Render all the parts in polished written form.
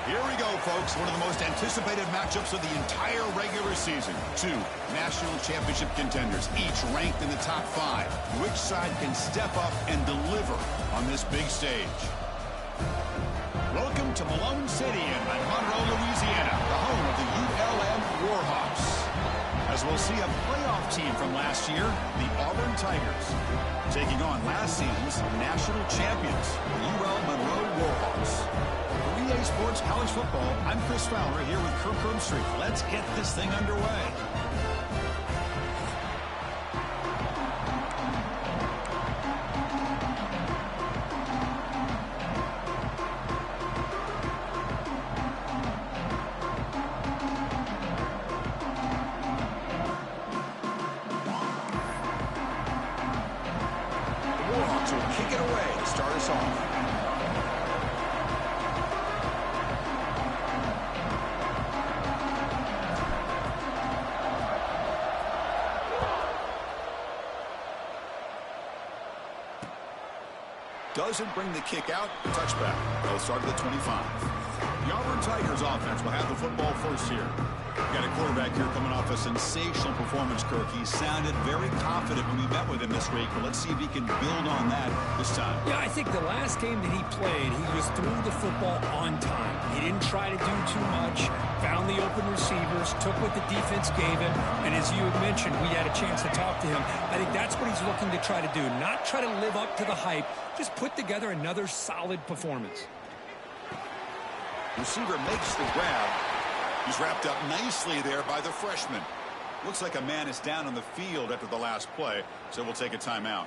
Here we go, folks. One of the most anticipated matchups of the entire regular season. Two national championship contenders, each ranked in the top 5. Which side can step up and deliver on this big stage? Welcome to Malone City in Monroe, Louisiana, the home of the ULM Warhawks. As we'll see a playoff team from last year, the Auburn Tigers, taking on last season's national champions, the UL Monroe Warhawks. For EA Sports College Football, I'm Chris Fowler here with Kirk Herbstreit. Let's get this thing underway. Warhawks will kick it away to start us off. Doesn't bring the kick out, the touchback. They'll start at the 25. The Auburn Tigers offense will have the football first here. We've got a quarterback here coming off a sensational performance, Kirk. He sounded very confident when we met with him this week, but let's see if he can build on that this time. Yeah, I think the last game that he played, he just threw the football on time. He didn't try to do too much, found the open receivers, took what the defense gave him, and as you had mentioned, we had a chance to talk to him. I think that's what he's looking to try to do, not try to live up to the hype, just put together another solid performance. Receiver makes the grab. He's wrapped up nicely there by the freshman. Looks like a man is down on the field after the last play, so we'll take a timeout.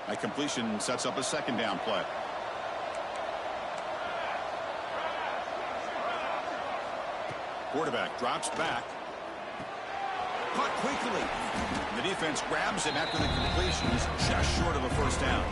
That completion sets up a second down play. Quarterback drops back. Caught quickly. The defense grabs him after the completion. He's just short of a first down.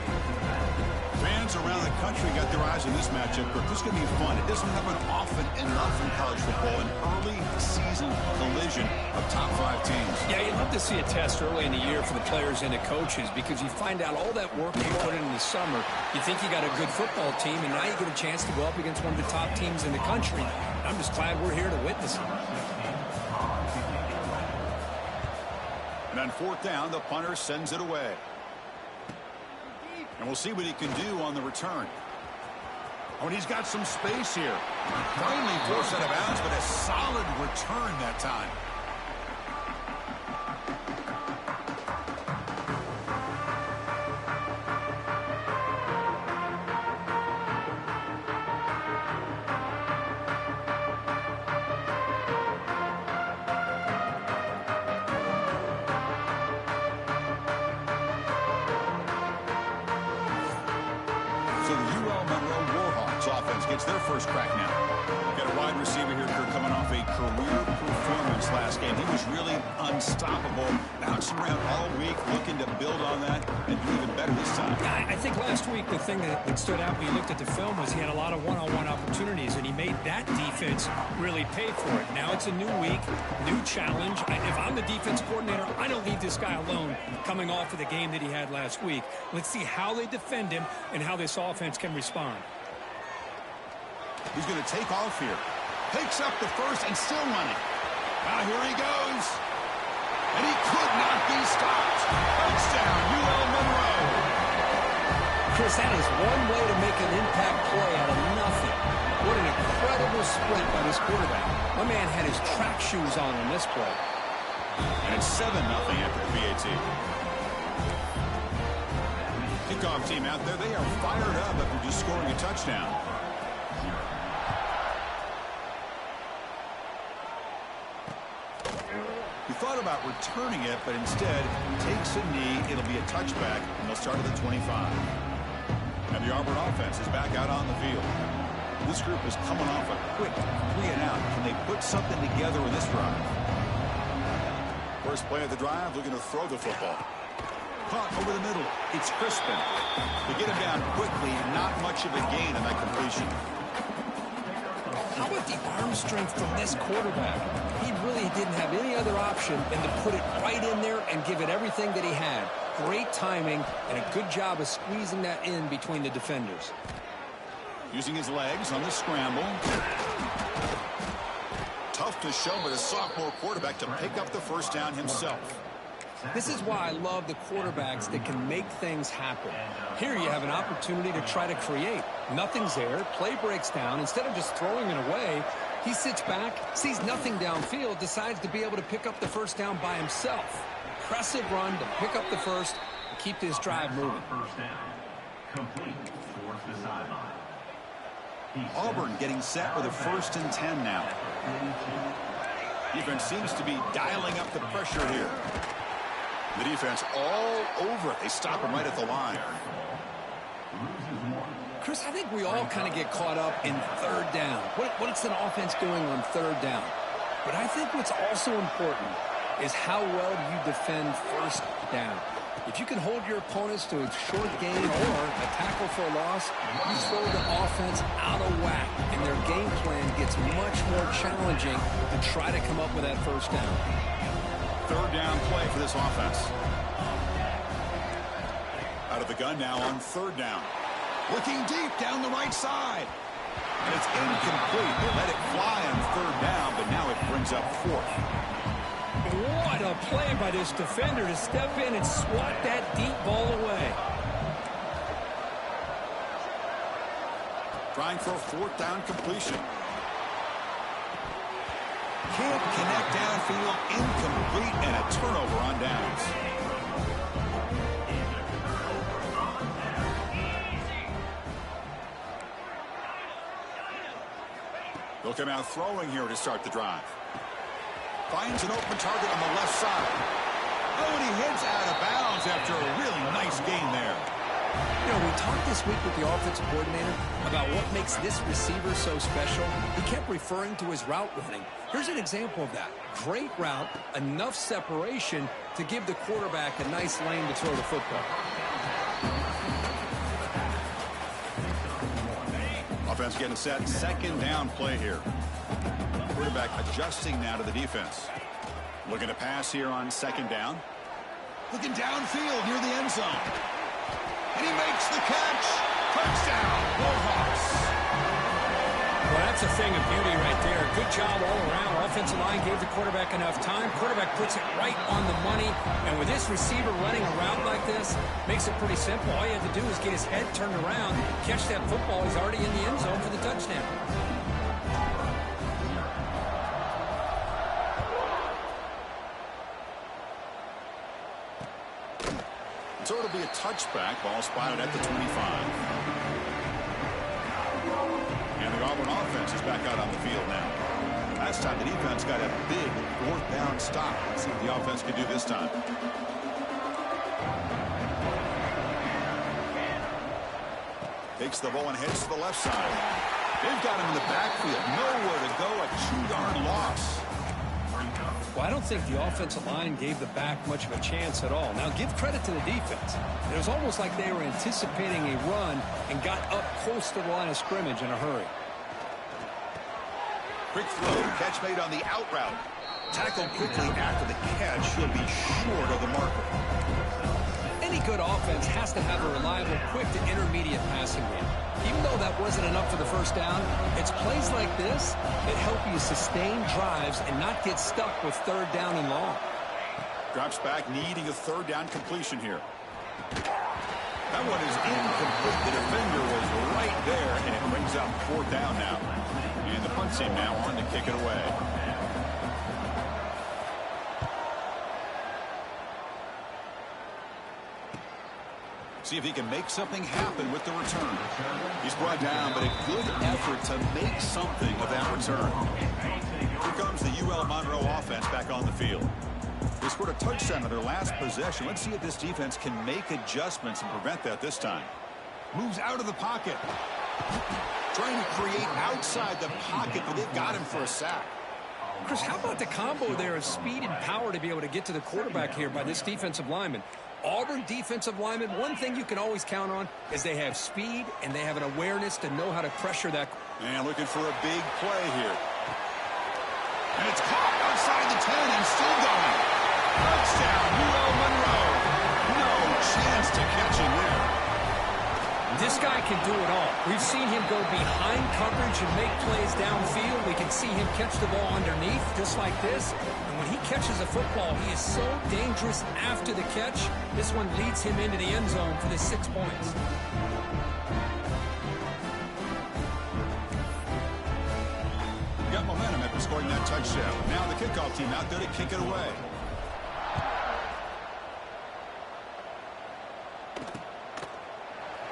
Fans around the country got their eyes on this matchup, but this is going to be fun. It doesn't happen often enough in college football, an early season collision of top 5 teams. Yeah, you'd love to see a test early in the year for the players and the coaches because you find out all that work you put in the summer. You think you got a good football team, and now you get a chance to go up against one of the top teams in the country. I'm just glad we're here to witness it. And on fourth down, the punter sends it away. And we'll see what he can do on the return. Oh, and he's got some space here. Finally forced out of bounds, but a solid return that time. So the UL Monroe Warhawks offense gets their first crack now. Got a wide receiver here coming off a career performance last game. He was really unstoppable, bouncing around all week, looking to build on that and do even better this time. I think last week the thing that stood out when you looked at the film was he had a lot of one-on-one opportunities, and he made that defense really pay for it. Now it's a new week, new challenge. If I'm the defense coordinator, I don't leave this guy alone coming off of the game that he had last week. Let's see how they defend him and how this offense can respond. He's going to take off here. Takes up the first and still running. Now here he goes. And he could not be stopped. Touchdown, UL Monroe. Chris, that is one way to make an impact play out of nothing. What an incredible sprint by this quarterback. My man had his track shoes on this play. And it's 7-0 after the PAT. Kickoff team out there, they are fired up after just scoring a touchdown. He thought about returning it, but instead takes a knee. It'll be a touchback, and they'll start at the 25. And the Auburn offense is back out on the field. This group is coming off a quick 3-and-out. Can they put something together in this drive? First play of the drive, looking to throw the football. Caught over the middle. It's Crispin. They get him down quickly, not much of a gain on that completion. How about the arm strength from this quarterback? He really didn't have any other option than to put it right in there and give it everything that he had. Great timing and a good job of squeezing that in between the defenders. Using his legs on the scramble. Tough to show, but a sophomore quarterback to pick up the first down himself. This is why I love the quarterbacks that can make things happen. Here you have an opportunity to try to create. Nothing's there. Play breaks down. Instead of just throwing it away, he sits back, sees nothing downfield, decides to be able to pick up the first down by himself. Impressive run to pick up the first and keep this drive moving. First down. Complete towards the sideline. Auburn getting set with a 1st and 10 now. Defense seems to be dialing up the pressure here. The defense all over it. They stop him right at the line. Chris, I think we all kind of get caught up in third down. What's an offense doing on third down? But I think what's also important is how well you defend first down. If you can hold your opponents to a short gain or a tackle for a loss, you throw the offense out of whack, and their game plan gets much more challenging to try to come up with that first down. Third down play for this offense. Out of the gun now on third down. Looking deep down the right side. And it's incomplete. They let it fly on third down, but now it brings up 4th. What a play by this defender to step in and swat that deep ball away. Trying for a 4th down completion. Can't connect downfield, incomplete, and a turnover on downs. They'll come out throwing here to start the drive. Finds an open target on the left side. Oh, and he hits out of bounds after a really nice gain there. You know, we talked this week with the offensive coordinator about what makes this receiver so special. He kept referring to his route running. Here's an example of that. Great route, enough separation to give the quarterback a nice lane to throw the football. Offense getting set. 2nd down play here. Quarterback adjusting now to the defense. Looking to pass here on 2nd down. Looking downfield near the end zone. And he makes the catch. Touchdown, Warhawks. Well, that's a thing of beauty right there. Good job all around. Offensive line gave the quarterback enough time. Quarterback puts it right on the money. And with this receiver running a route like this, makes it pretty simple. All you have to do is get his head turned around, catch that football. He's already in the end zone for the touchdown. So it'll be a touchback. Ball spotted at the 25. And the Auburn offense is back out on the field now. Last time the defense got a big 4th down stop. Let's see what the offense can do this time. Takes the ball and heads to the left side. They've got him in the backfield. Nowhere to go. A 2-yard loss. Well, I don't think the offensive line gave the back much of a chance at all. Now, give credit to the defense. It was almost like they were anticipating a run and got up close to the line of scrimmage in a hurry. Quick throw. Catch made on the out route. Tackled quickly after the catch. He'll be short of the marker. Any good offense has to have a reliable, quick to intermediate passing game. Even though that wasn't enough for the first down, it's plays like this that help you sustain drives and not get stuck with third down and long. Drops back, needing a 3rd down completion here. That one is incomplete. The defender was right there, and it brings up 4th down now. And the punt team now on to kick it away. See if he can make something happen with the return. He's brought down, but a good effort to make something of that return. Here comes the UL Monroe offense back on the field. They scored a touchdown on their last possession. Let's see if this defense can make adjustments and prevent that this time. Moves out of the pocket. Trying to create outside the pocket, but they've got him for a sack. Chris, how about the combo there of speed and power to be able to get to the quarterback here by this defensive lineman? Auburn defensive lineman, one thing you can always count on is they have speed and they have an awareness to know how to pressure that. And looking for a big play here. And it's caught outside the 10 and still going. Touchdown, UL Monroe. No chance to catch him there. This guy can do it all. We've seen him go behind coverage and make plays downfield. We can see him catch the ball underneath just like this. And when he catches a football, he is so dangerous after the catch. This one leads him into the end zone for the 6 points. Got momentum after scoring that touchdown. Now the kickoff team out there to kick it away.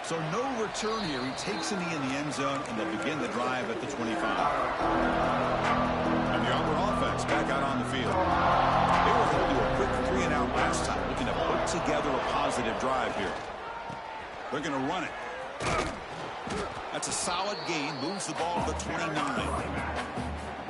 So no return here. He takes in the end zone, and they'll begin the drive at the 25. And the Auburn offense back out on the field. They were holding a quick 3-and-out last time, looking to put together a positive drive here. They're going to run it. That's a solid gain. Moves the ball to the 29.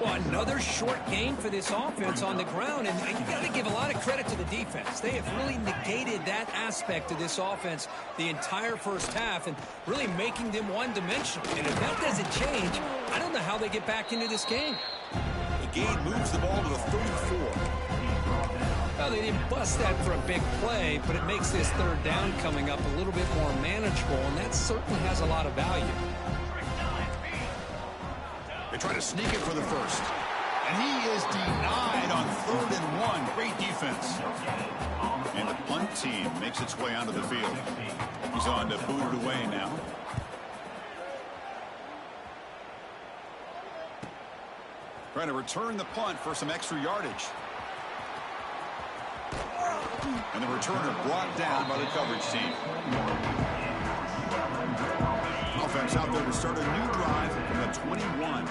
Well, another short gain for this offense on the ground, and you got to give a lot of credit to the defense. They have really negated that aspect of this offense the entire first half and really making them one-dimensional. And if that doesn't change, I don't know how they get back into this game. The gain moves the ball to the 34. Well, they didn't bust that for a big play, but it makes this third down coming up a little bit more manageable, and that certainly has a lot of value. They try to sneak it for the first. And he is denied on 3rd and 1. Great defense. And the punt team makes its way onto the field. He's on to boot it away now. Trying to return the punt for some extra yardage. And the returner brought down by the coverage team. Offense out there to start a new drive from the 21.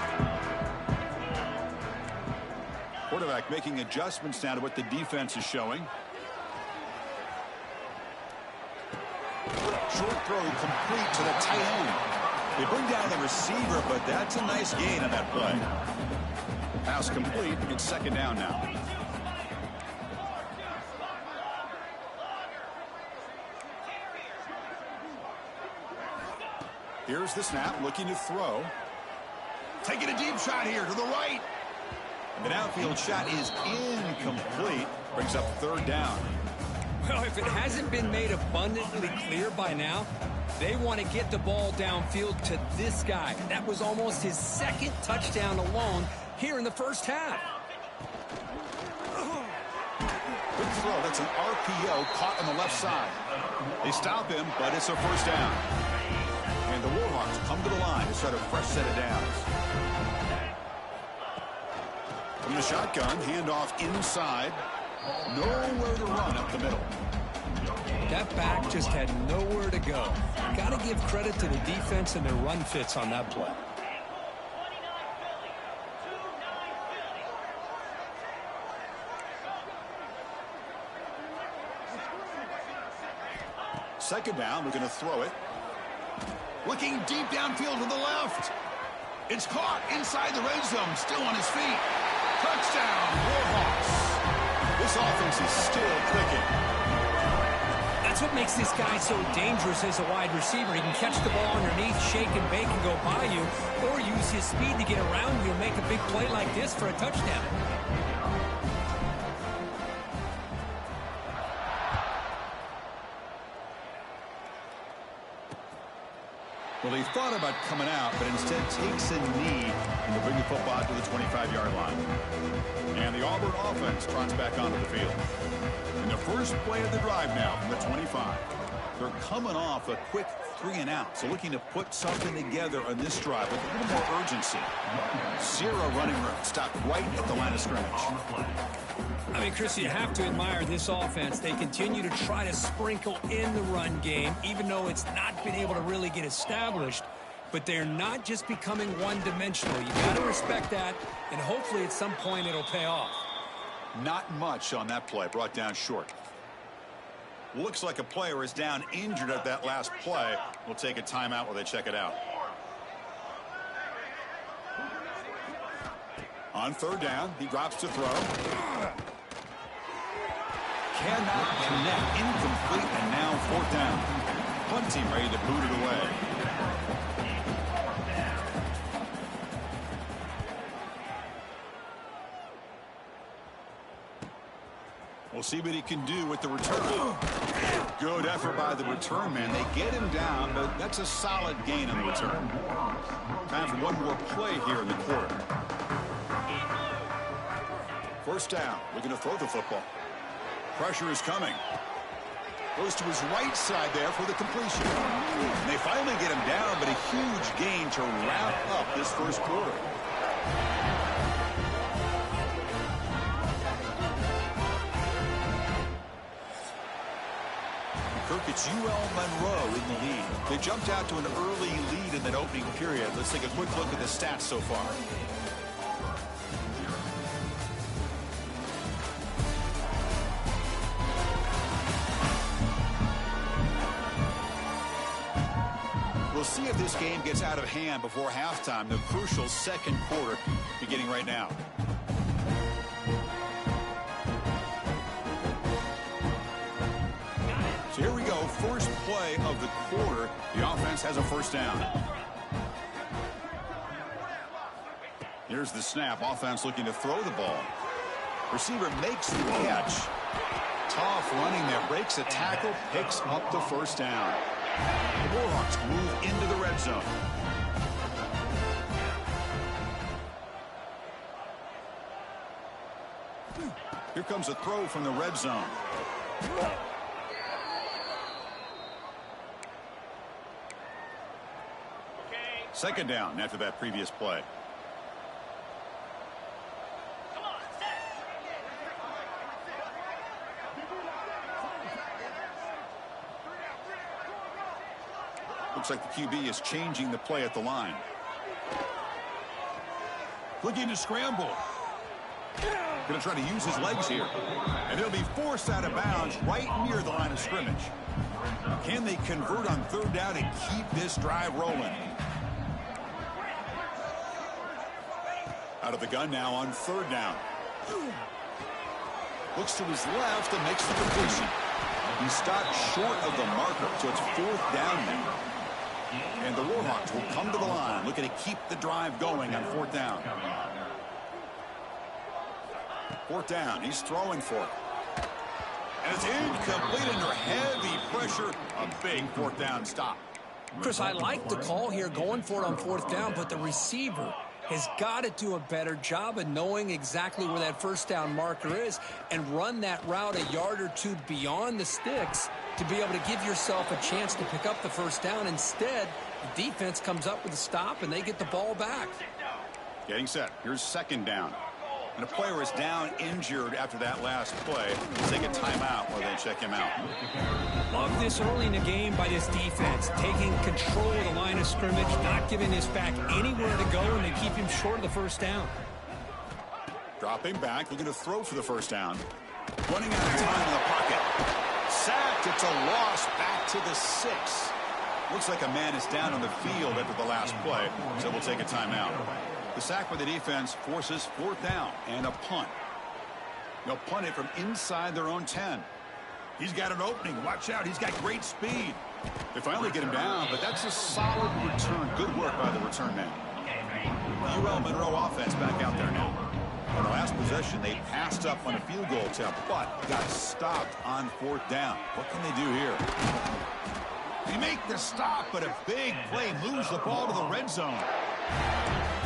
Quarterback making adjustments now to what the defense is showing. Short throw complete to the tight end. They bring down the receiver, but that's a nice gain on that play. Pass complete. It's 2nd down now. Here's the snap, looking to throw. Taking a deep shot here to the right. And the downfield shot is incomplete. Brings up 3rd down. Well, if it hasn't been made abundantly clear by now, they want to get the ball downfield to this guy. That was almost his 2nd touchdown alone here in the first half. Good throw. That's an RPO caught on the left side. They stop him, but it's a 1st down. And the Warhawks come to the line to start a fresh set of downs. From the shotgun, handoff inside. Nowhere to run up the middle. That back just had nowhere to go. Got to give credit to the defense and their run fits on that play. Second down, we're going to throw it. Looking deep downfield to the left. It's caught inside the red zone. Still on his feet. Touchdown, Warhawks. This offense is still clicking. That's what makes this guy so dangerous as a wide receiver. He can catch the ball underneath, shake and bake and go by you, or use his speed to get around you and make a big play like this for a touchdown. Well, he thought about coming out, but instead takes a knee and to bring the football to the 25-yard line. And the Auburn offense trots back onto the field. In the first play of the drive now from the 25. They're coming off a quick 3-and-out, so looking to put something together on this drive with a little more urgency. 0 running room, stopped right at the line of scrimmage. I mean, Chris, you have to admire this offense. They continue to try to sprinkle in the run game, even though it's not been able to really get established. But they're not just becoming one-dimensional. You got to respect that, and hopefully at some point it'll pay off. Not much on that play, brought down short. Looks like a player is down injured at that last play. We'll take a timeout while they check it out. On third down, he drops to throw. Cannot connect. Incomplete, and now fourth down. Punt team ready to boot it away. We'll see what he can do with the return. Good effort by the return man. They get him down, but that's a solid gain on the return. Time for one more play here in the quarter. First down. Looking to throw the football. Pressure is coming. Goes to his right side there for the completion. And they finally get him down, but a huge gain to wrap up this first quarter. It's UL Monroe in the lead. They jumped out to an early lead in that opening period. Let's take a quick look at the stats so far. We'll see if this game gets out of hand before halftime. The crucial second quarter beginning right now. Here we go, first play of the quarter. The offense has a first down. Here's the snap. Offense looking to throw the ball. Receiver makes the catch. Tough running there. Breaks a tackle, picks up the first down. The Warhawks move into the red zone. Here comes a throw from the red zone. Second down after that previous play. Looks like the QB is changing the play at the line. Looking to scramble. Going to try to use his legs here. And he'll be forced out of bounds right near the line of scrimmage. Can they convert on third down and keep this drive rolling? Out of the gun now on third down. Looks to his left and makes the completion. He stopped short of the marker, so it's fourth down now. And the Warhawks will come to the line, looking to keep the drive going on fourth down. Fourth down, he's throwing for it. And it's incomplete under heavy pressure. A big fourth down stop. Chris, I like the call here going for it on fourth down, but the receiver has got to do a better job of knowing exactly where that first down marker is and run that route a yard or two beyond the sticks to be able to give yourself a chance to pick up the first down. Instead, the defense comes up with a stop and they get the ball back. Getting set. Here's second down. And a player is down injured after that last play. Take a timeout while they check him out. Love this early in the game by this defense, taking control of the line of scrimmage, not giving this back anywhere to go, and they keep him short of the first down. Dropping back, looking to throw for the first down. Running out of time in the pocket. Sacked, it's a loss back to the 6. Looks like a man is down on the field after the last play, so we'll take a timeout. The sack by the defense forces fourth down and a punt. They'll punt it from inside their own 10. He's got an opening. Watch out. He's got great speed. They finally get him down, but that's a solid return. Good work by the return man. The UL Monroe offense back out there now. On the last possession, they passed up on a field goal attempt, but got stopped on fourth down. What can they do here? They make the stop, but a big play moves the ball to the red zone.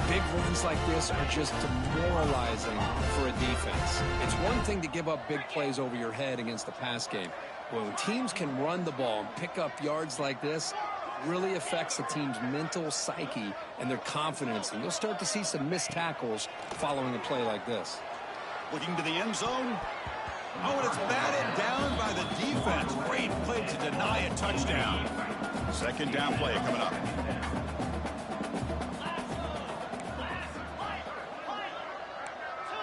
Big runs like this are just demoralizing for a defense. It's one thing to give up big plays over your head against the pass game. When teams can run the ball and pick up yards like this, it really affects the team's mental psyche and their confidence. And you'll start to see some missed tackles following a play like this. Looking to the end zone. Oh, and it's batted down by the defense. Great play to deny a touchdown. Second down play coming up.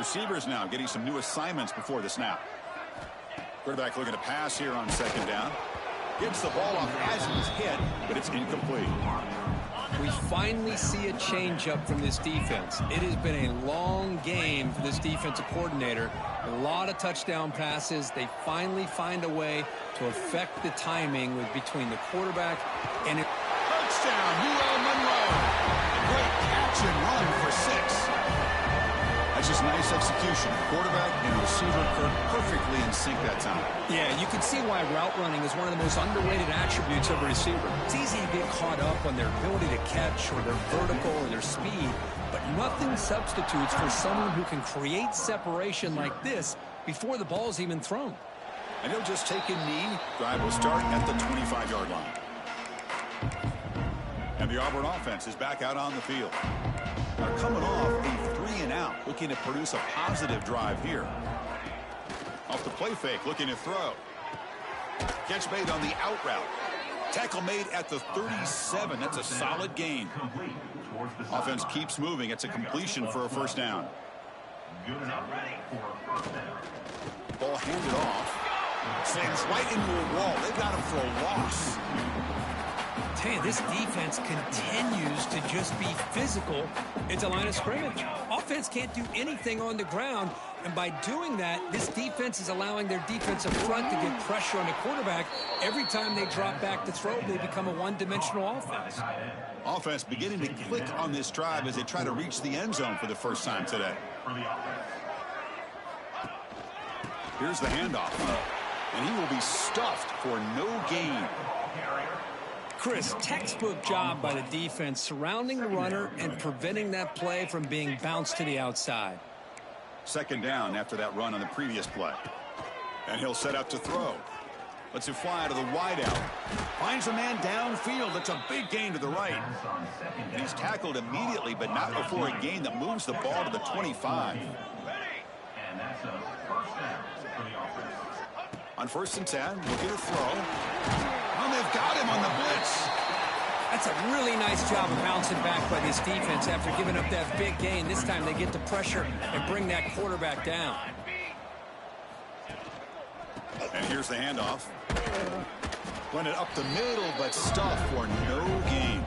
Receivers now getting some new assignments before the snap. Quarterback looking to pass here on second down. Gets the ball off as he's hit, but it's incomplete. We finally see a change-up from this defense. It has been a long game for this defensive coordinator. A lot of touchdown passes. They finally find a way to affect the timing between the quarterback and it. Touchdown, UL Monroe. Great catch and run for 6. That's just nice execution. Quarterback and receiver perfectly in sync that time. Yeah, you can see why route running is one of the most underrated attributes of a receiver. It's easy to get caught up on their ability to catch or their vertical or their speed, but nothing substitutes for someone who can create separation like this before the ball is even thrown. And he'll just take a knee. Drive will start at the 25-yard line. And the Auburn offense is back out on the field. Now coming off a 3-and-out, looking to produce a positive drive here. Off the play fake, looking to throw. Catch made on the out route. Tackle made at the 37. That's a solid gain. Offense keeps moving. It's a completion for a first down. Ball handed off. Slams right into a wall. They've got him for a loss. Tell you, this defense continues to just be physical at the line of scrimmage. Offense can't do anything on the ground, and by doing that, this defense is allowing their defensive front to get pressure on the quarterback. Every time they drop back to throw, they become a one-dimensional offense. Offense beginning to click on this drive as they try to reach the end zone for the first time today. Here's the handoff, and he will be stuffed for no gain. Chris, textbook job by the defense surrounding the runner and preventing that play from being bounced to the outside. Second down after that run on the previous play. And he'll set up to throw. Lets it fly to the wideout. Finds a man downfield. It's a big gain to the right. And he's tackled immediately, but not before a gain that moves the ball to the 25. And that's a first down for the offense. On 1st and 10, looking to throw. And they've got him on the blitz. That's a really nice job of bouncing back by this defense after giving up that big gain. This time they get the pressure and bring that quarterback down. And here's the handoff. Run it up the middle, but stuffed for no gain.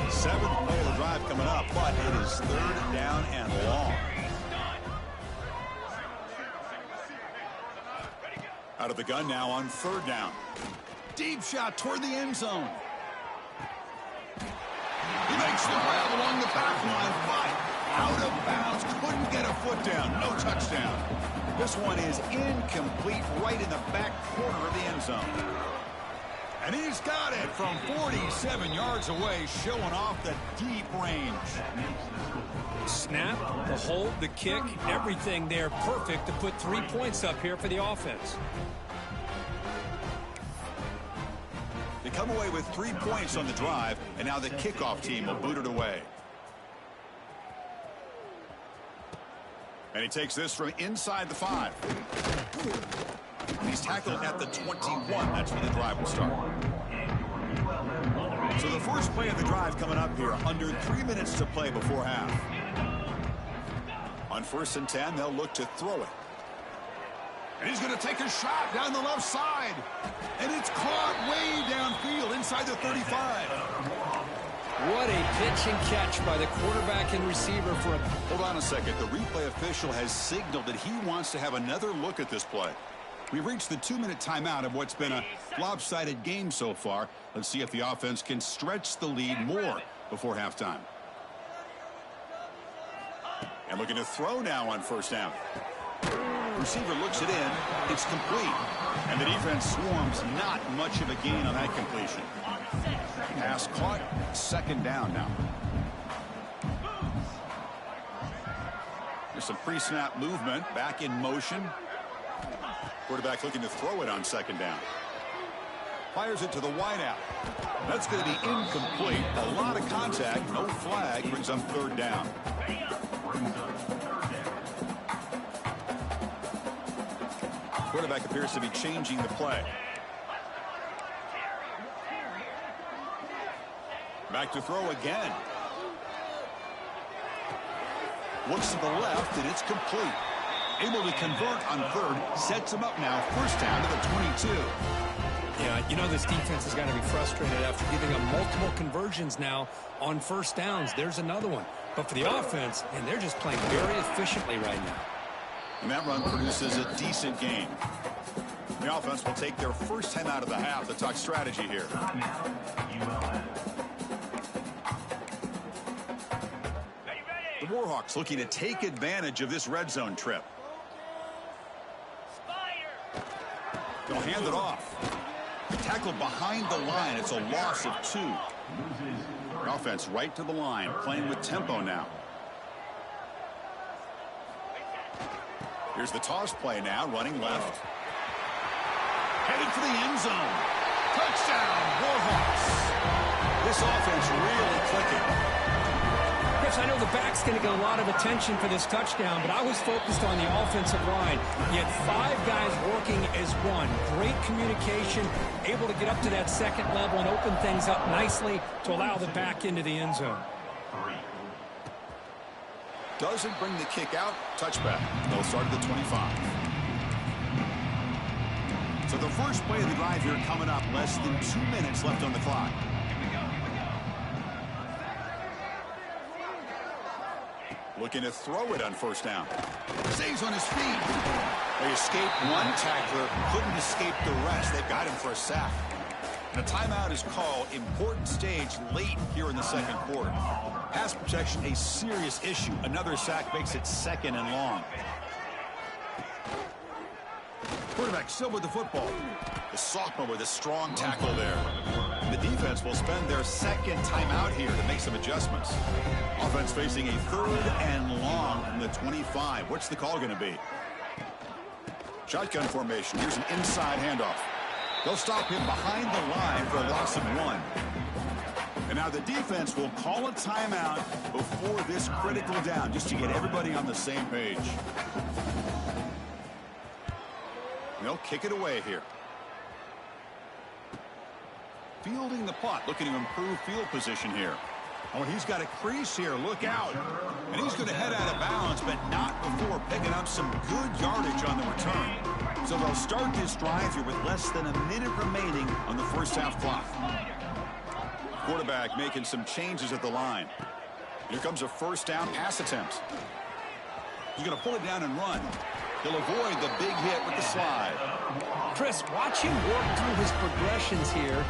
7th play of the drive coming up, but it is 3rd down and long. Out of the gun now on 3rd down. Deep shot toward the end zone. He makes the grab along the back line, but out of bounds. Couldn't get a foot down. No touchdown. This one is incomplete right in the back corner of the end zone. And he's got it from 47 yards away, showing off the deep range. Snap, the hold, the kick, everything there perfect to put 3 points up here for the offense. They come away with 3 points on the drive, and now the kickoff team will boot it away. And he takes this from inside the 5. And he's tackled at the 21. That's where the drive will start. So the first play of the drive coming up here, under 3 minutes to play before half. On 1st and 10, they'll look to throw it. And he's going to take a shot down the left side. And it's caught way downfield inside the 35. What a pitch and catch by the quarterback and receiver for a... Hold on a second. The replay official has signaled that he wants to have another look at this play. We've reached the 2-minute timeout of what's been a lopsided game so far. Let's see if the offense can stretch the lead more before halftime. And looking to throw now on 1st down. Receiver looks it in. It's complete. And the defense swarms. Not much of a gain on that completion. Pass caught. 2nd down now. There's some pre-snap movement. Back in motion. Quarterback looking to throw it on 2nd down. Fires it to the wideout. That's going to be incomplete. A lot of contact. No flag. Brings up 3rd down. Quarterback appears to be changing the play. Back to throw again. Looks to the left, and it's complete. Able to convert on 3rd. Sets him up now. 1st down to the 22. Yeah, You know this defense has got to be frustrated after giving them multiple conversions now on first downs. There's another one. But for the offense, and they're just playing very efficiently right now. And that run produces a decent gain. The offense will take their first time out of the half to talk strategy here. The Warhawks looking to take advantage of this red zone trip. They'll hand it off. Tackled behind the line. It's a loss of 2. The offense right to the line, playing with tempo now. Here's the toss play now, running left. Headed for the end zone. Touchdown, Warhawks. This offense really clicking. Chris, I know the back's going to get a lot of attention for this touchdown, but I was focused on the offensive line. You had 5 guys working as one. Great communication, able to get up to that second level and open things up nicely to allow the back into the end zone. Doesn't bring the kick out. Touchback. They'll start at the 25. So the first play of the drive here coming up. Less than 2 minutes left on the clock. Looking to throw it on first down. Stays on his feet. They escaped one tackler. Couldn't escape the rest. They've got him for a sack. And a timeout is called. Important stage late here in the second quarter. Pass protection, a serious issue. Another sack makes it 2nd and long. Quarterback still with the football. The sophomore with a strong tackle there. The defense will spend their second timeout here to make some adjustments. Offense facing a 3rd and long from the 25. What's the call going to be? Shotgun formation. Here's an inside handoff. They'll stop him behind the line for a loss of 1. And now the defense will call a timeout before this critical down, just to get everybody on the same page. They'll kick it away here. Fielding the punt, looking to improve field position here. Oh, he's got a crease here. Look out. And he's going to head out of bounds, but not before picking up some good yardage on the return. So they'll start this drive here with less than a minute remaining on the first half clock. Quarterback making some changes at the line. Here comes a first down pass attempt. He's going to pull it down and run. He'll avoid the big hit with the slide. Chris, watch him work through his progressions here.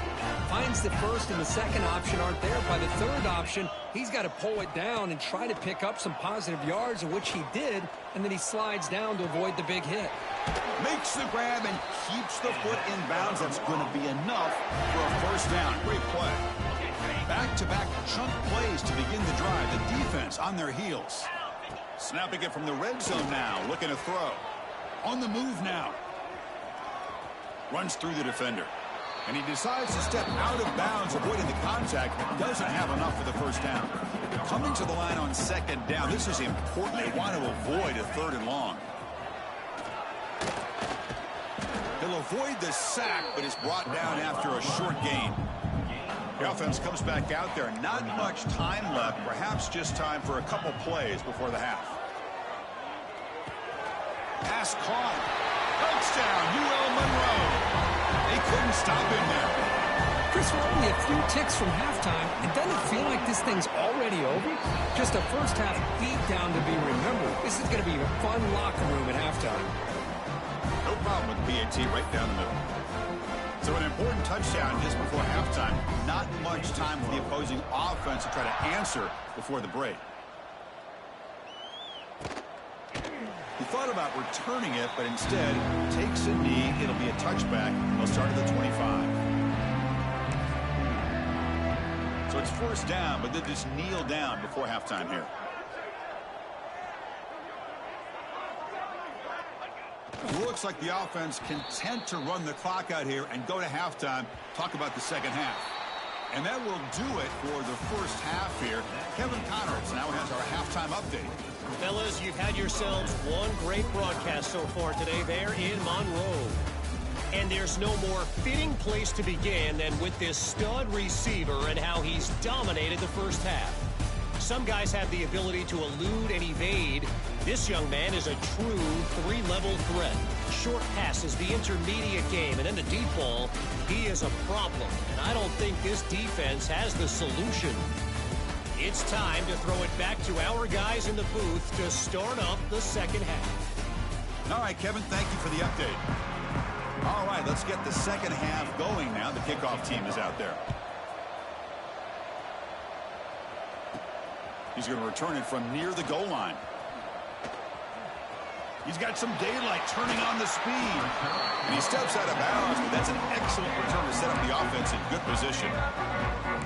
Finds the first and the second option aren't there. By the third option, he's got to pull it down and try to pick up some positive yards, of which he did, and then he slides down to avoid the big hit. Makes the grab and keeps the foot in bounds. That's going to be enough for a first down. Great play. Back-to-back chunk plays to begin the drive. The defense on their heels. Snapping it from the red zone now. Looking to throw. On the move now. Runs through the defender. And he decides to step out of bounds, avoiding the contact. Doesn't have enough for the first down. Coming to the line on second down. This is important. They want to avoid a 3rd and long. He'll avoid the sack, but is brought down after a short gain. The offense comes back out there. Not much time left. Perhaps just time for a couple plays before the half. Pass caught. Touchdown, UL Monroe. They couldn't stop him there. Chris, we're only a few ticks from halftime. It doesn't feel like this thing's already over. Just a first half beatdown to be remembered. This is going to be a fun locker room at halftime. No problem with BAT right down the middle. So an important touchdown just before halftime. Not much time for the opposing offense to try to answer before the break. He thought about returning it, but instead takes a knee. It'll be a touchback. They'll start at the 25. So it's first down, but they just kneel down before halftime here. It looks like the offense content to run the clock out here and go to halftime. Talk about the second half. And that will do it for the first half here. Kevin Connors now has our halftime update. Fellas, you've had yourselves one great broadcast so far today there in Monroe. And there's no more fitting place to begin than with this stud receiver and how he's dominated the first half. Some guys have the ability to elude and evade. This young man is a true 3-level threat. Short passes, the intermediate game, and then the deep ball. He is a problem, and I don't think this defense has the solution. It's time to throw it back to our guys in the booth to start up the second half. All right, Kevin, thank you for the update. All right, let's get the second half going now. The kickoff team is out there. He's going to return it from near the goal line. He's got some daylight turning on the speed. And he steps out of bounds, but that's an excellent return to set up the offense in good position.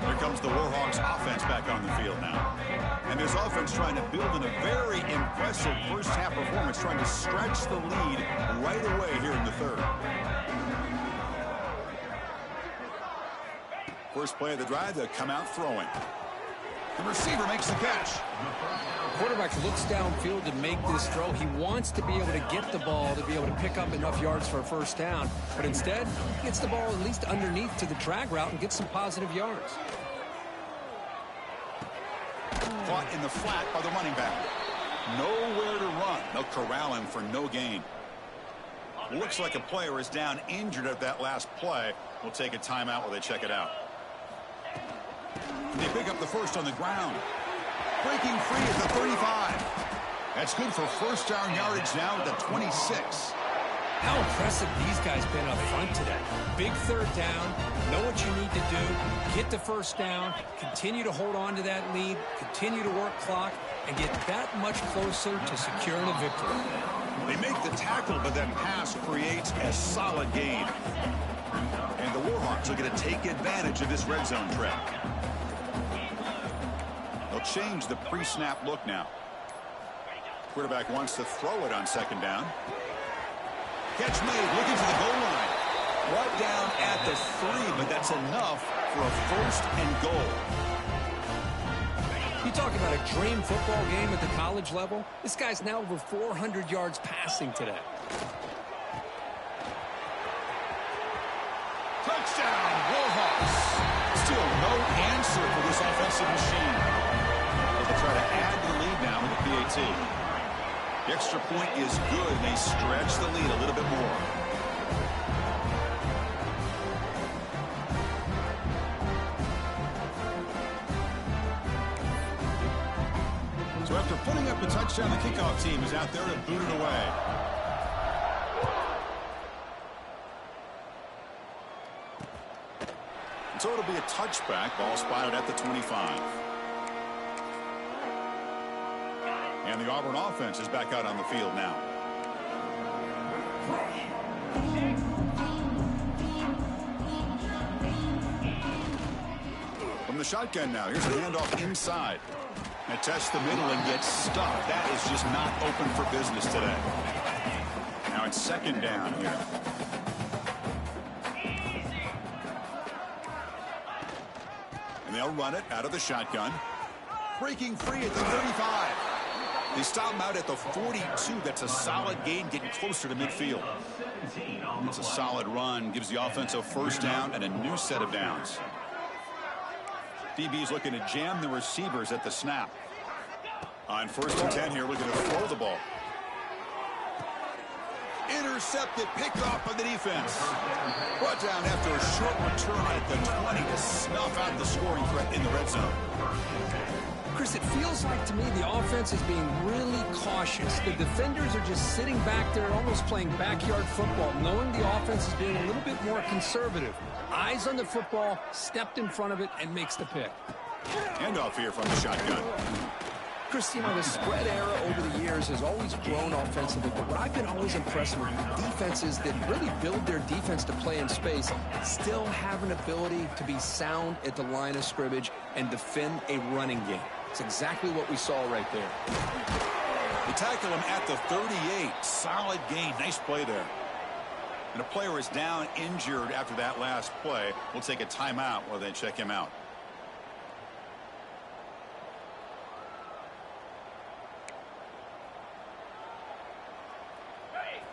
Here comes the Warhawks offense back on the field now. And this offense trying to build in a very impressive first half performance, trying to stretch the lead right away here in the third. First play of the drive, they'll come out throwing. The receiver makes the catch. Quarterback looks downfield to make this throw. He wants to be able to get the ball to be able to pick up enough yards for a first down. But instead, he gets the ball at least underneath to the drag route and gets some positive yards. Caught in the flat by the running back. Nowhere to run. They'll corral him for no gain. Looks like a player is down injured at that last play. We'll take a timeout while they check it out. They pick up the first on the ground. Breaking free at the 35. That's good for first down yardage now at the 26. How impressive these guys been up front today. Big third down. Know what you need to do. Get the first down. Continue to hold on to that lead. Continue to work clock. And get that much closer to securing a victory. They make the tackle, but that pass creates a solid gain. And the Warhawks are going to take advantage of this red zone trap. They'll change the pre-snap look now. Quarterback wants to throw it on second down. Catch made, looking to the goal line. Right down at the 3, but that's enough for a first and goal. You talk about a dream football game at the college level. This guy's now over 400 yards passing today. Touchdown, Warhawks. Still no answer for this offensive machine. They'll try to add to the lead now with the PAT. The extra point is good, and they stretch the lead a little bit more. So after putting up a touchdown, the kickoff team is out there to boot it away. And so it'll be a touchback. Ball spotted at the 25. And the Auburn offense is back out on the field now. From the shotgun now, here's a handoff inside. They test the middle and gets stuck. That is just not open for business today. Now it's second down here. And they'll run it out of the shotgun. Breaking free at the 35. They stop him out at the 42. That's a solid gain, getting closer to midfield. It's a solid run, gives the offense a first down and a new set of downs. DB's looking to jam the receivers at the snap. On first and 10 here, looking to throw the ball. Intercepted, picked off by the defense. Brought down after a short return at the 20 to snuff out the scoring threat in the red zone. Chris, it feels like to me the offense is being really cautious. The defenders are just sitting back there almost playing backyard football, knowing the offense is being a little bit more conservative. Eyes on the football, stepped in front of it, and makes the pick. Handoff here from the shotgun. Chris, you know, the spread era over the years has always grown offensively, but what I've been always impressed with defenses that really build their defense to play in space still have an ability to be sound at the line of scrimmage and defend a running game. It's exactly what we saw right there. They tackle him at the 38. Solid gain. Nice play there. And a player is down injured after that last play. We'll take a timeout while they check him out.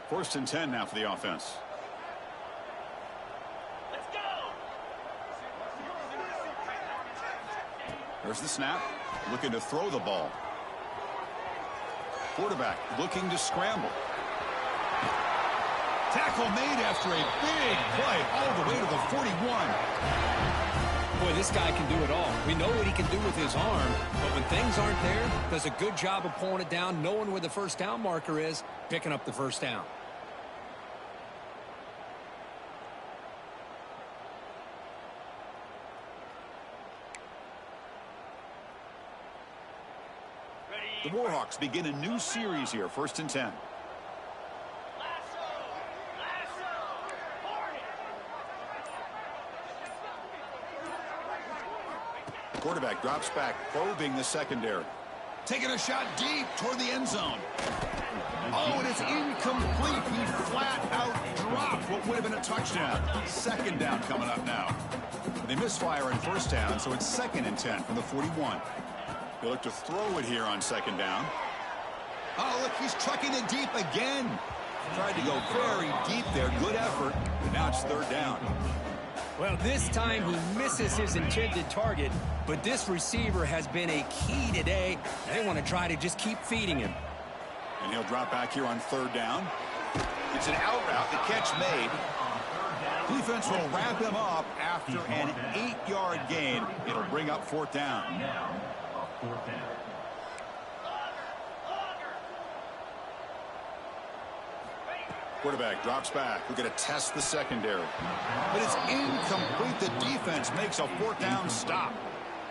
First and 10 now for the offense. Let's go. There's the snap. Looking to throw the ball. Quarterback looking to scramble. Tackle made after a big play all the way to the 41. Boy, this guy can do it all. We know what he can do with his arm, but when things aren't there, does a good job of pulling it down, knowing where the first down marker is, picking up the first down. The Warhawks begin a new series here, 1st and 10. Quarterback drops back, probing the secondary. Taking a shot deep toward the end zone. Oh, and it's incomplete. He flat out dropped what would have been a touchdown. 2nd down coming up now. They misfire on 1st down, so it's 2nd and 10 from the 41. They look to throw it here on 2nd down. Oh, look, he's trucking it deep again. Tried to go very deep there. Good effort. And now it's 3rd down. Well, this time he misses his intended target, but this receiver has been a key today. They want to try to just keep feeding him. And he'll drop back here on 3rd down. It's an out route. The catch made. Defense will wrap him up after an 8-yard gain. It'll bring up 4th down. Now, a 4th down. Quarterback drops back. We're going to test the secondary. But it's incomplete. The defense makes a 4th down stop.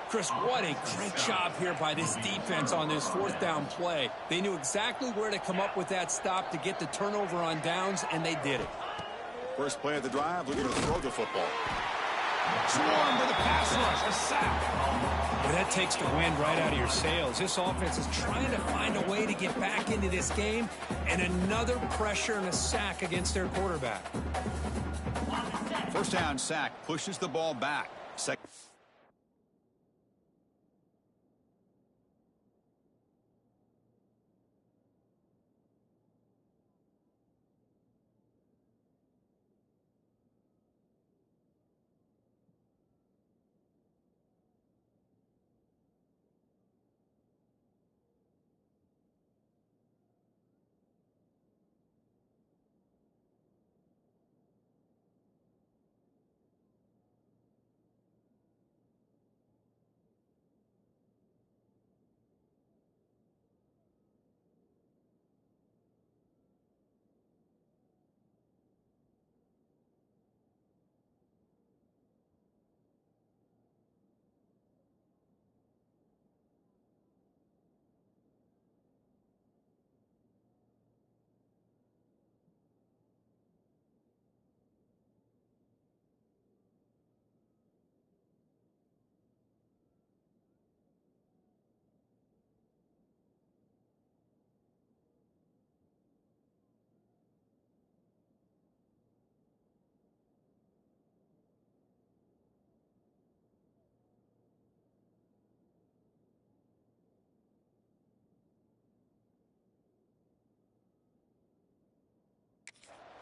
Chris, what a great job here by this defense on this 4th down play. They knew exactly where to come up with that stop to get the turnover on downs, and they did it. First play of the drive, looking to throw the football. Swarm with a pass rush, a sack. But that takes the wind right out of your sails. This offense is trying to find a way to get back into this game, and another pressure and a sack against their quarterback. 1st down sack, pushes the ball back.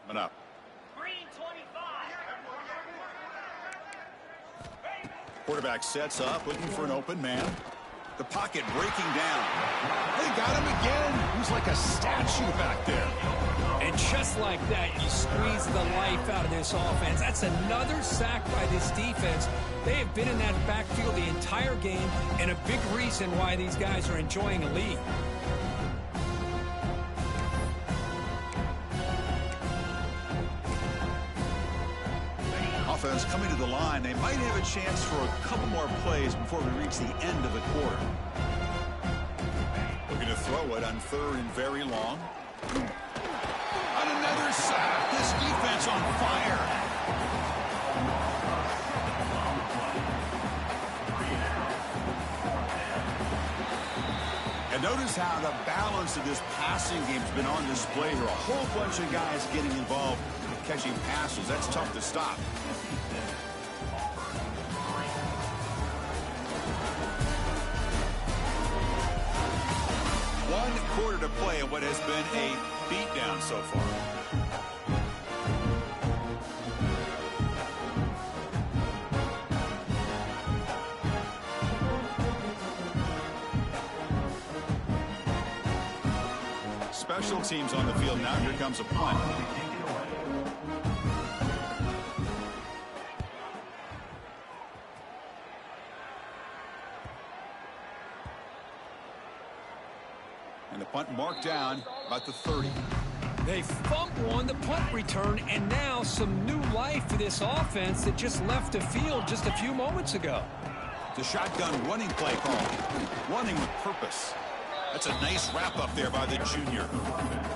Coming up. Green 25. Quarterback sets up, looking for an open man. The pocket breaking down. They got him again. He's like a statue back there. And just like that, you squeeze the life out of this offense. That's another sack by this defense. They have been in that backfield the entire game, and a big reason why these guys are enjoying a lead. Offense coming to the line. They might have a chance for a couple more plays before we reach the end of the quarter. Looking to throw it on 3rd and very long. On another sack. This defense on fire. And notice how the balance of this passing game has been on display here. A whole bunch of guys getting involved catching passes. That's tough to stop. One quarter to play in what has been a beatdown so far. Special teams on the field now. Here comes a punt. Punt marked down about the 30. They fumble on the punt return, and now some new life for this offense that just left the field just a few moments ago. The shotgun running play call. Running with purpose. That's a nice wrap-up there by the junior.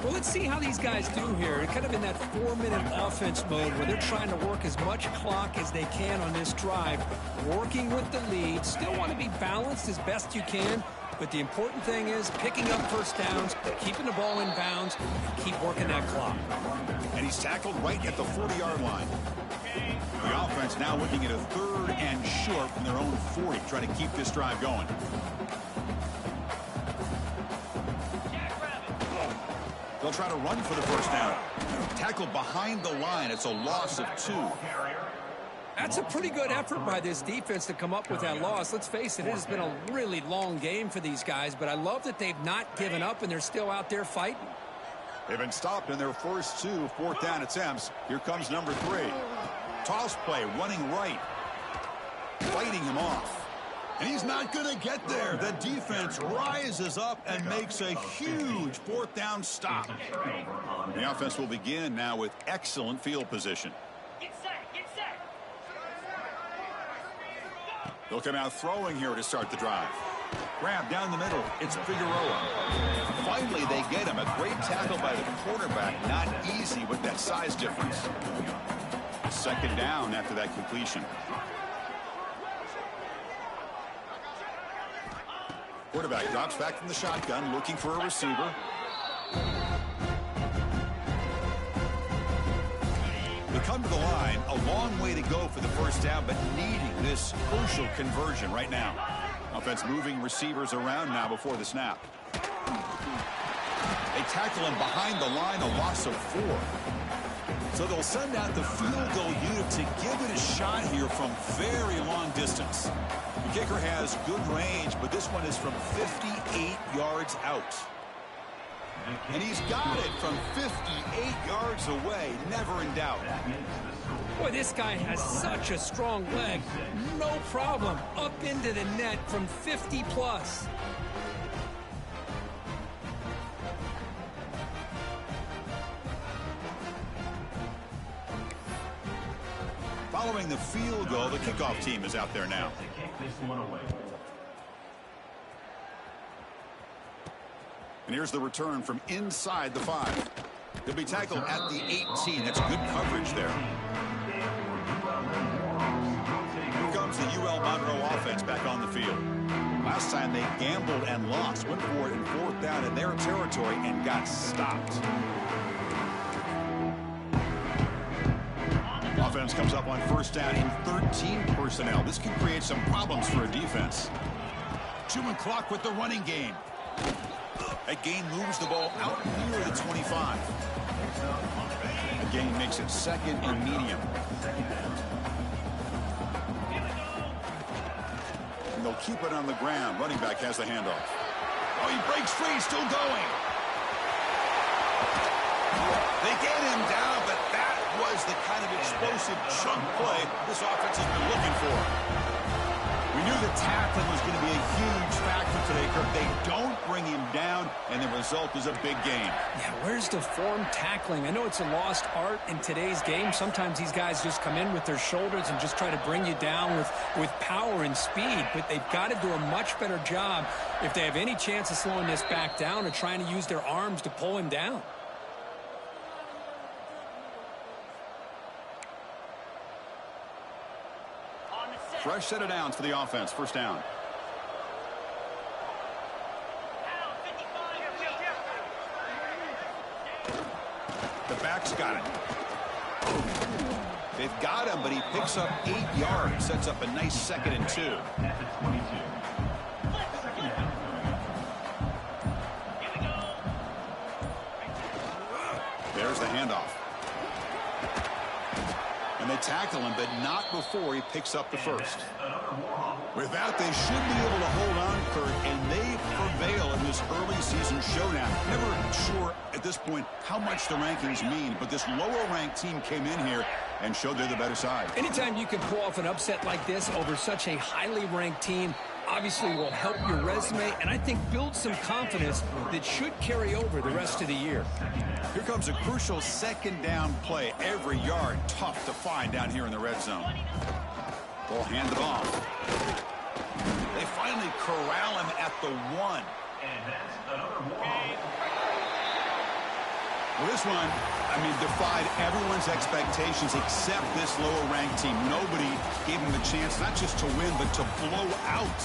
Well, let's see how these guys do here. They're kind of in that 4-minute offense mode where they're trying to work as much clock as they can on this drive, working with the lead. Still want to be balanced as best you can, but the important thing is picking up first downs, keeping the ball in bounds, and keep working that clock. And he's tackled right at the 40-yard line. The offense now looking at a 3rd and short from their own 40, trying to keep this drive going. They'll try to run for the first down. Tackled behind the line. It's a loss of 2. That's a pretty good effort by this defense to come up with that loss. Let's face it, it has been a really long game for these guys, but I love that they've not given up and they're still out there fighting. They've been stopped in their first 2 4th down attempts. Here comes number 3. Toss play, running right. Fighting him off. And he's not going to get there. The defense rises up and makes a huge 4th down stop. The offense will begin now with excellent field position. Get set, get set. They'll come out throwing here to start the drive. Grab down the middle. It's Figueroa. Finally, they get him. A great tackle by the quarterback. Not easy with that size difference. 2nd down after that completion. Quarterback drops back from the shotgun, looking for a receiver. They come to the line, a long way to go for the first down, but needing this crucial conversion right now. Offense moving receivers around now before the snap. They tackle him behind the line, a loss of 4. So they'll send out the field goal unit to give it a shot here from very long distance. The kicker has good range, but this one is from 58 yards out. And he's got it from 58 yards away, never in doubt. Boy, this guy has such a strong leg. No problem. Up into the net from 50 plus. Following the field goal, the kickoff team is out there now. To kick this one away. And here's the return from inside the 5. He'll be tackled at the 18. That's good coverage there. Here comes the UL Monroe offense back on the field. Last time they gambled and lost. Went for it in 4th down in their territory and got stopped. Offense comes up on first down in 13 personnel. This can create some problems for a defense. Chewing clock with the running game. That gain moves the ball out near the 25. The gain makes it 2nd and medium. And they'll keep it on the ground. Running back has the handoff. Oh, he breaks free, still going. They get him down, but that was the kind of explosive chunk play this offense has been looking for. We knew the tackling was going to be a huge factor today, Kirk. They don't bring him down, and the result is a big gain. Yeah, where's the form tackling? I know it's a lost art in today's game. Sometimes these guys just come in with their shoulders and just try to bring you down with power and speed, but they've got to do a much better job if they have any chance of slowing this back down or trying to use their arms to pull him down. Fresh set of downs for the offense. First down. The back's got it. They've got him, but he picks up 8 yards. Sets up a nice 2nd and 2. At the 22. There's the handoff. And they tackle him, but not before he picks up the first. With that, they should be able to hold on, Kurt, and they prevail in this early season showdown. Never sure at this point how much the rankings mean, but this lower-ranked team came in here and showed they're the better side. Anytime you can pull off an upset like this over such a highly ranked team, obviously will help your resume, and I think build some confidence that should carry over the rest of the year. Here comes a crucial second down play. Every yard tough to find down here in the red zone. They'll hand it off. They finally corral him at the 1. And that's another Warhawk. Well, this one, defied everyone's expectations except this lower-ranked team. Nobody gave them a chance not just to win, but to blow out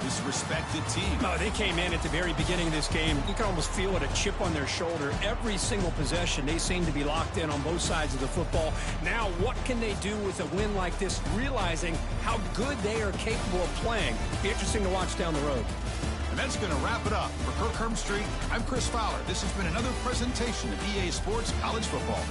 this respected team. Oh, they came in at the very beginning of this game. You can almost feel it, a chip on their shoulder. Every single possession, they seem to be locked in on both sides of the football. Now, what can they do with a win like this, realizing how good they are capable of playing? Be interesting to watch down the road. And that's going to wrap it up. For Kirk Street, I'm Chris Fowler. This has been another presentation of EA Sports College Football.